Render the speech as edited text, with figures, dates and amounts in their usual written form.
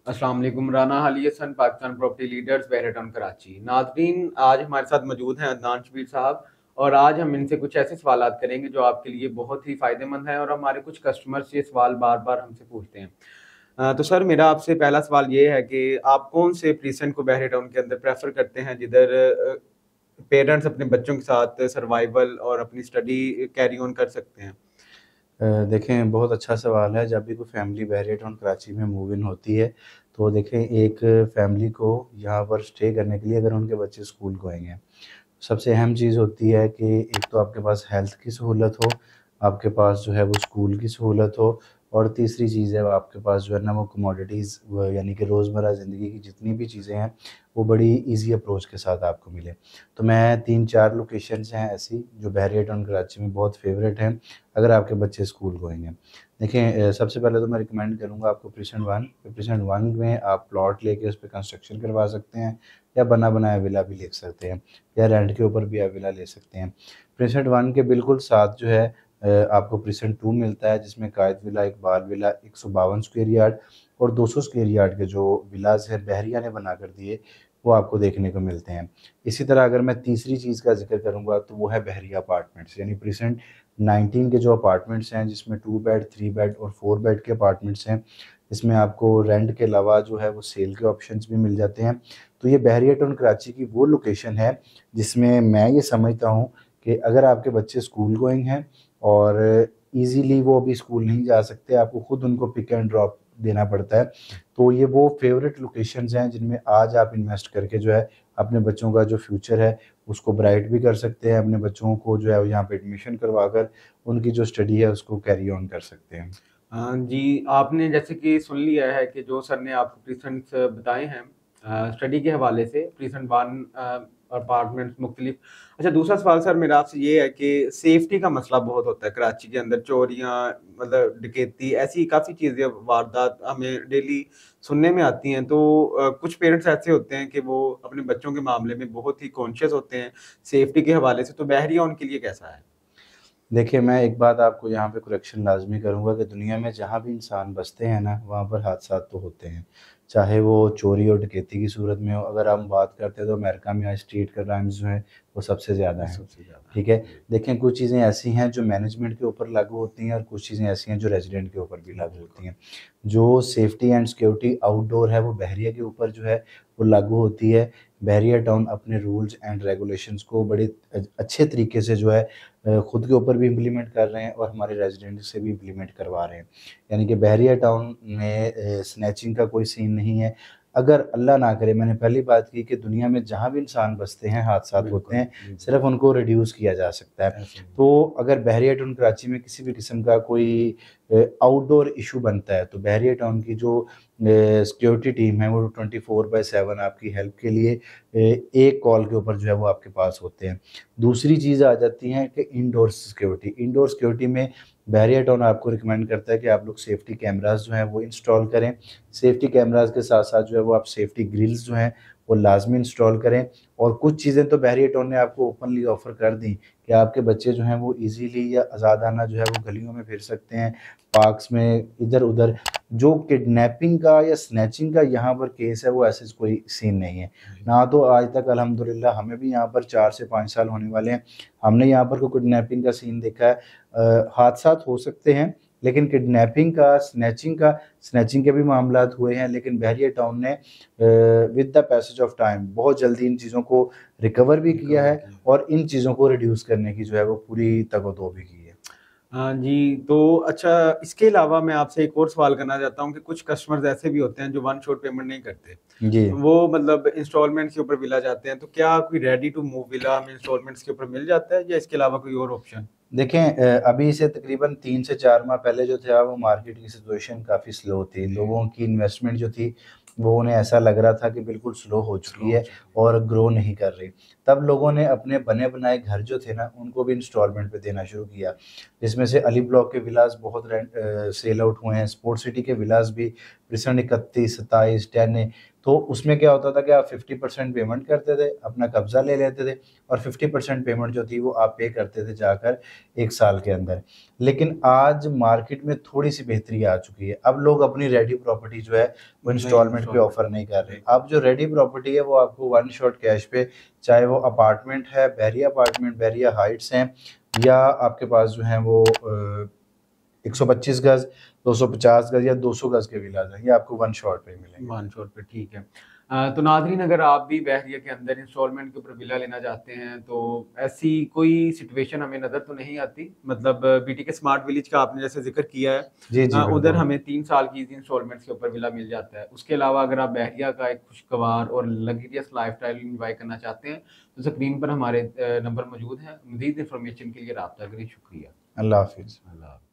अस्सलाम वालेकुम। राना हालिया सन पाकिस्तान प्रॉपर्टी लीडर्स बहरेटाउन कराची। नाजरीन, आज हमारे साथ मौजूद हैं अदनान शबीर साहब और आज हम इनसे कुछ ऐसे सवालात करेंगे जो आपके लिए बहुत ही फ़ायदेमंद हैं और हमारे कुछ कस्टमर्स ये सवाल बार बार हमसे पूछते हैं। तो सर, मेरा आपसे पहला सवाल ये है कि आप कौन से प्रीसेंट को बहरेटाउन के अंदर प्रेफर करते हैं जिधर पेरेंट्स अपने बच्चों के साथ सर्वाइवल और अपनी स्टडी कैरी ऑन कर सकते हैं? देखें, बहुत अच्छा सवाल है। जब भी कोई फैमिली बहरिया टाउन कराची में मूव इन होती है, तो देखें एक फैमिली को यहाँ पर स्टे करने के लिए अगर उनके बच्चे स्कूल गोइंग हैं, सबसे अहम चीज़ होती है कि एक तो आपके पास हेल्थ की सहूलत हो, आपके पास जो है वो स्कूल की सहूलत हो, और तीसरी चीज़ है वो आपके पास जो है ना वो कमोडिटीज़ यानी कि रोज़मर्रा ज़िंदगी की जितनी भी चीज़ें हैं वो बड़ी ईज़ी अप्रोच के साथ आपको मिले। तो मैं 3-4 लोकेशंस हैं ऐसी जो बहरिया टाउन कराची में बहुत फ़ेवरेट हैं अगर आपके बच्चे स्कूल गोइंग हैं। देखें, सबसे पहले तो मैं रिकमेंड करूँगा आपको प्रीसेंट 1 में आप प्लॉट लेके उस पे कंस्ट्रक्शन करवा सकते हैं, या बना बनाया विला भी ले सकते हैं, या रेंट के ऊपर भी आप विला ले सकते हैं। प्रीसेंट 1 के बिल्कुल साथ जो है आपको प्रीसेंट 2 मिलता है, जिसमें Qaid villa, Iqbal villa, 152 square yard और 200 स्क्वायर यार्ड के जो विलाज़ हैं बहरिया ने बना कर दिए, वो आपको देखने को मिलते हैं। इसी तरह अगर मैं तीसरी चीज़ का ज़िक्र करूँगा तो वो है बहरिया अपार्टमेंट्स, यानी प्रीसेंट 19 के जो अपार्टमेंट्स हैं, जिसमें 2 बेड, 3 बेड और 4 बेड के अपार्टमेंट्स हैं। इसमें आपको रेंट के अलावा जो है वो सेल के ऑप्शंस भी मिल जाते हैं। तो ये बहरिया टाउन कराची की वो लोकेशन है जिसमें मैं ये समझता हूँ कि अगर आपके बच्चे स्कूल गोइंग हैं और ईज़िली वो अभी स्कूल नहीं जा सकते, आपको खुद उनको पिक एंड ड्रॉप देना पड़ता है, तो ये वो फ़ेवरेट लोकेशंस हैं जिनमें आज आप इन्वेस्ट करके जो है अपने बच्चों का जो फ्यूचर है उसको ब्राइट भी कर सकते हैं, अपने बच्चों को जो है यहाँ पे एडमिशन करवाकर उनकी जो स्टडी है उसको कैरी ऑन कर सकते हैं। जी, आपने जैसे कि सुन लिया है कि जो सर ने आपको प्रीसेंट्स बताए हैं स्टडी के हवाले से, प्रीसेंट 1 अपार्टमेंट्स मुख्तलिफ। अच्छा, दूसरा सवाल सर मेरा आपसे ये है कि सेफ्टी का मसला बहुत होता है कराची के अंदर, चोरियाँ, मतलब डकैती, ऐसी काफ़ी चीज़ें, वारदात हमें डेली सुनने में आती हैं। तो कुछ पेरेंट्स ऐसे होते हैं कि वो अपने बच्चों के मामले में बहुत ही कॉन्शियस होते हैं सेफ्टी के हवाले से, तो बहरिया उनके लिए कैसा है? देखिए, मैं एक बात आपको यहाँ पे करेक्शन लाज़मी करूँगा कि दुनिया में जहाँ भी इंसान बसते हैं ना, वहाँ पर हादसात तो होते हैं। चाहे वो चोरी और डकैती की सूरत में हो, अगर हम बात करते हैं तो अमेरिका में आज स्ट्रीट क्राइम्स जो हैं, वो सबसे ज़्यादा हैं। सबसे ज़्यादा। ठीक है? देखें, कुछ चीज़ें ऐसी हैं जो मैनेजमेंट के ऊपर लागू होती हैं और कुछ चीज़ें ऐसी हैं जो रेज़िडेंट के ऊपर भी लागू होती बिल्कुल। हैं। जो सेफ्टी एंड सिक्योरिटी आउटडोर है, वो बहरिया के ऊपर जो है, वो लागू होती है। बहरिया टाउन अपने रूल्स एंड रेगुलेशंस को बड़े अच्छे तरीके से जो है खुद के ऊपर भी इम्प्लीमेंट कर रहे हैं और हमारे रेजिडेंट से भी इम्प्लीमेंट करवा रहे हैं। यानी कि बहरिया टाउन में स्नैचिंग का कोई सीन नहीं है। अगर अल्लाह ना करे, मैंने पहली बात की कि दुनिया में जहाँ भी इंसान बसते हैं हादसात होते बिल्कुल, हैं, बिल्कुल। सिर्फ़ उनको रिड्यूस किया जा सकता है। ऐसे ही। तो अगर बहरिया टाउन कराची में किसी भी किस्म का कोई आउटडोर इश्यू बनता है, तो बहरिया टाउन की जो सिक्योरिटी टीम है वो 24/7 आपकी हेल्प के लिए एक कॉल के ऊपर जो है वो आपके पास होते हैं। दूसरी चीज़ आ जाती है कि इंडोर सिक्योरिटी। इंडोर सिक्योरिटी में बहरिया टाउन आपको रिकमेंड करता है कि आप लोग सेफ्टी कैमरास जो हैं वो इंस्टॉल करें। सेफ्टी कैमरास के साथ-साथ जो है वो आप सेफ्टी ग्रिल्स जो हैं वो लाज़मी इंस्टॉल करें। और कुछ चीज़ें तो बहरिया टाउन ने आपको ओपनली ऑफ़र कर दी कि आपके बच्चे जो हैं वो ईज़िली या आज़ादाना जो है वो गलियों में फिर सकते हैं, पार्क्स में, इधर-उधर। जो किडनैपिंग का या स्नैचिंग का यहाँ पर केस है वो ऐसे कोई सीन नहीं है। ना तो आज तक अल्हम्दुलिल्लाह, हमें भी यहाँ पर 4 से 5 साल होने वाले हैं, हमने यहाँ पर कोई किडनैपिंग का सीन देखा है। हादसात हो सकते हैं, लेकिन किडनैपिंग का, स्नैचिंग के भी मामलात हुए हैं, लेकिन बहरिया टाउन ने with the passage of time बहुत जल्दी इन चीज़ों को रिकवर भी किया रिकवर है किया। और इन चीज़ों को रिड्यूस करने की जो है वो पूरी तगो-दो भी की है। हाँ जी, तो अच्छा, इसके अलावा मैं आपसे एक और सवाल करना चाहता हूँ कि कुछ कस्टमर्स ऐसे भी होते हैं जो वन शॉट पेमेंट नहीं करते। जी। वो मतलब इंस्टॉलमेंट्स के ऊपर विला चाहते हैं, तो क्या कोई रेडी टू मूव विला हमें इंस्टॉलमेंट्स के ऊपर मिल जाता है या इसके अलावा कोई और ऑप्शन? देखें, अभी से तकरीबन 3 से 4 माह पहले जो था वो मार्केट की सिचुएशन काफ़ी स्लो थी। लोगों की इन्वेस्टमेंट जो थी वो उन्हें ऐसा लग रहा था कि बिल्कुल स्लो हो स्लो चुकी हो है चुकी है। और ग्रो नहीं कर रही। तब लोगों ने अपने बने-बनाए घर जो थे ना उनको भी इंस्टॉलमेंट पे देना शुरू किया। जिसमें से अली ब्लॉक के विलास बहुत सेल आउट हुए हैं, स्पोर्ट सिटी के विलास भी प्रिसन 31, 27, 10 तो उसमें क्या होता था कि आप 50% पेमेंट करते थे, अपना कब्जा ले लेते थे और 50% पेमेंट जो थी वो आप पे करते थे जाकर 1 साल के अंदर। लेकिन आज मार्केट में थोड़ी-सी बेहतरी आ चुकी है। अब लोग अपनी रेडी प्रॉपर्टी जो है वो नहीं, इंस्टॉलमेंट पे इंस्टॉलमेंट ऑफ़र नहीं कर रहे। नहीं। अब जो रेडी प्रॉपर्टी है वो आपको वन शॉट कैश पे, चाहे वो अपार्टमेंट है, बहरिया अपार्टमेंट, बहरिया हाइट्स हैं या आपके पास जो हैं वो 125 गज़, 250 गज़ या 200 गज़ के विलाज़ हैं, ये आपको वन शॉट पे मिलेंगे। वन शॉट पे, ठीक है। तो नाज़रीन, अगर आप भी बहरिया के अंदर इंस्टॉलमेंट के ऊपर विला लेना चाहते हैं तो ऐसी कोई सिचुएशन हमें नज़र तो नहीं आती। मतलब बीटीके स्मार्ट विलेज का आपने जैसे जिक्र किया है, जी, जी, उधर बिल्कुल। हमें 3 साल की इंस्टॉलमेंट्स के ऊपर विला मिल जाता है। उसके अलावा अगर आप बहरिया का एक खुशगवार और लग्जरियस लाइफस्टाइल एंजॉय करना चाहते हैं तो स्क्रीन पर हमारे नंबर मौजूद हैं। मज़ीद इन्फॉर्मेशन के लिए राब्ता करें। शुक्रिया। अल्लाह हाफ़िज़। अल्लाह।